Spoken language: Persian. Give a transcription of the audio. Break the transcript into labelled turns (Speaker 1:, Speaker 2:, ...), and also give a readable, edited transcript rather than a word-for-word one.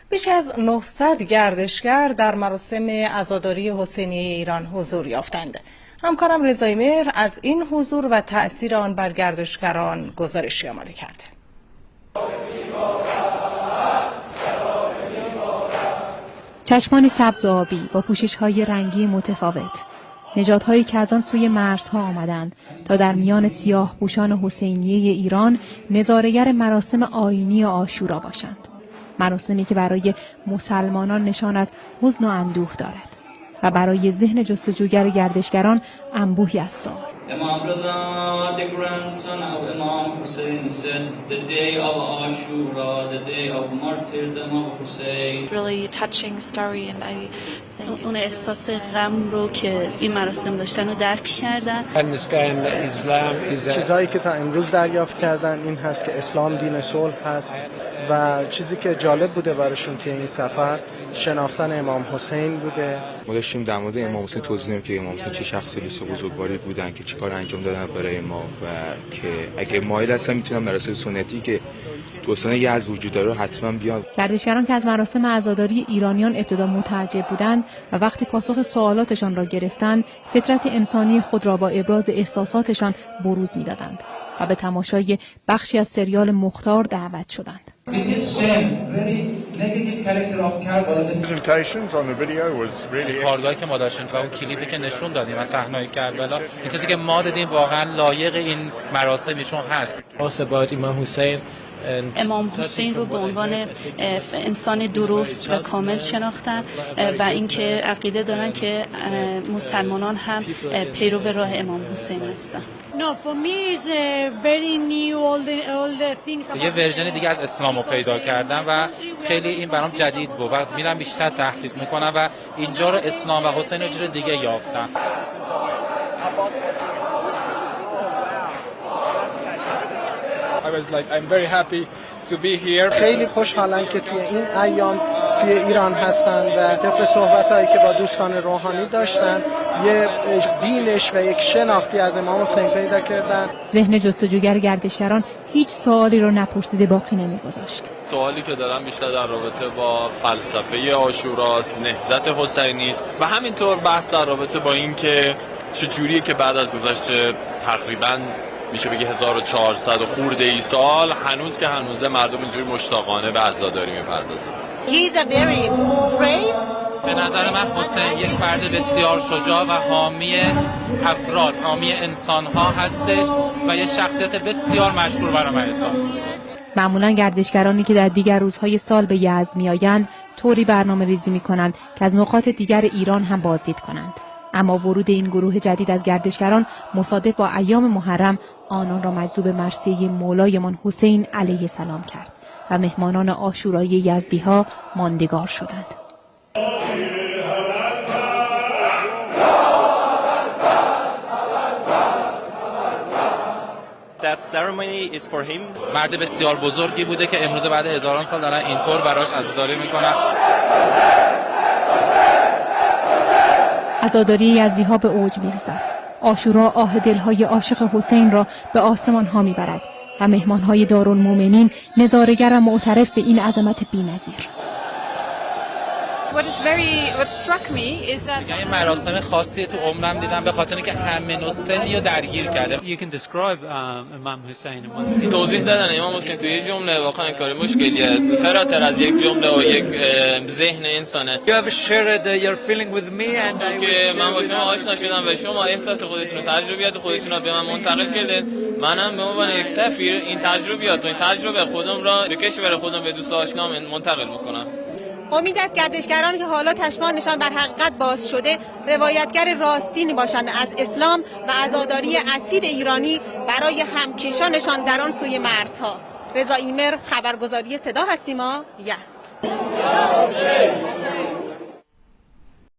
Speaker 1: بیش از 900 گردشگر در مراسم عزاداری حسینیه ایران حضور یافتند. همکارم رضای مهر از این حضور و تأثیر آن بر گردشگران گزارشی آماده کرده.
Speaker 2: چشمانی سبز و آبی با پوشش‌های رنگی متفاوت، نژادهایی که از آن سوی مرزها آمدند تا در میان سیاه پوشان حسینیه ایران نظاره‌گر مراسم آیینی عاشورا باشند. مراسمی که برای مسلمانان نشان از حزن و اندوه دارد و برای ذهن جستجوگر گردشگران انبوهی از سوال.
Speaker 3: Imam Reza, the grandson of Imam Hussein, said the day of Ashura, the day of martyrdom of Hussein.
Speaker 4: Really touching story and I think
Speaker 5: اون احساس غم رو که این مراسم داشتن رو درک کردن.
Speaker 6: چیزایی که تا امروز دریافت کردن این هست که اسلام دین صلح هست و چیزی که جالب بوده براشون توی این سفر شناختن امام حسین بوده.
Speaker 7: ما داشتیم در مورد امام حسین توضیح میدیم که امام حسین چه شخصیت بزرگواری بودن که چیکار انجام دادن برای ما و که اگه مایل هستن میتونن مراسم سنتی که تو سنت یزد وجود داره حتما بیان.
Speaker 2: گردشگران که از مراسم عزاداری ایرانیان ابتدا متعجب بودند و وقتی پاسخ سوالاتشان را گرفتند، فطرت انسانی خود را با ابراز احساساتشان بروز میدادند و به تماشای بخشی از سریال مختار دعوت شدند.
Speaker 8: کارگاهی که ما داشتیم و اون کلیپی که نشون دادیم از صحنه‌های کربلا، این چیزی که ما دیدیم واقعا لایق این مراسمشون هست.
Speaker 5: امام حسین رو به عنوان انسان درست و کامل شناختن و اینکه عقیده دارن که مسلمانان هم پیرو راه امام حسین هستن.
Speaker 8: یه ورژن دیگه از اسلام رو پیدا کردم و خیلی این برام جدید بود و میرم بیشتر تحقیق میکنم و اینجا رو اسلام و حسین رو جور دیگه یافتم.
Speaker 6: خیلی خوشحالم که توی این ایام توی ایران هستن و طبق صحبتایی که با دوستان روحانی داشتن یه بینش و یک شناختی از امام حسین پیدا کردن.
Speaker 2: ذهن جستجوگر گردشگران هیچ سوالی رو نپرسیده باقی نمیگذاشت.
Speaker 9: سوالی که دارم بیشتر در رابطه با فلسفه عاشوراست، نهضت حسینی است و همینطور بحث در رابطه با این که چجوریه که بعد از گذشت تقریباً میشه بگه 1400 خورده ای سال هنوز که هنوزه مردم اینجوری مشتاقانه به عزاداری میپردازن.
Speaker 8: به نظر من حسین یک فرد بسیار شجاع و حامی افراد، حامی انسان‌ها هستش و یک شخصیت بسیار مشهور برای من حساب میشه.
Speaker 2: معمولا گردشگرانی که در دیگر روزهای سال به یزد میآیند طوری برنامه‌ریزی می‌کنند که از نقاط دیگر ایران هم بازدید کنند. اما ورود این گروه جدید از گردشگران مصادف با ایام محرم آنان را مجذوب مرثیه مولایمان حسین علیه السلام کرد و مهمانان عاشورایی یزدی‌ها ماندگار شدند.
Speaker 8: مرد بسیار بزرگی بوده که امروز بعد هزاران سال دارن اینطور براش عزاداری میکنن.
Speaker 2: عزاداری یزدی‌ها به اوج می‌رسد. عاشورا آه دل‌های عاشق حسین را به آسمان‌ها می‌برد و مهمان‌های دارالمومنین نظاره‌گر و معترف به این عظمت بی‌نظیر.
Speaker 8: یه مراسم خاصی تو عمرم دیدم به خاطر اینکه همه نوع سنی رو درگیر کرده.
Speaker 9: توضیح دادن امام حسین توی یه جمله واقعا کار مشکلیه، فراتر از یک جمله و یک ذهن انسانه. که من با شما آشنا شدم و شما احساس خودتون تجربیات خودتون رو به من منتقل کردید. منم به عنوان یک سفیر این تجربیات و این تجربه خودم را به کشور خودم به دوست آشنا منتقل میکنم.
Speaker 10: امید از گردشگران که حالا چشمانشان بر حقیقت باز شده روایتگر راستینی باشند از اسلام و عزاداری اصیل ایرانی برای همکشانشان در آن سوی مرزها. رضا ایمر، خبرگزاری صدا و سیما، یزد.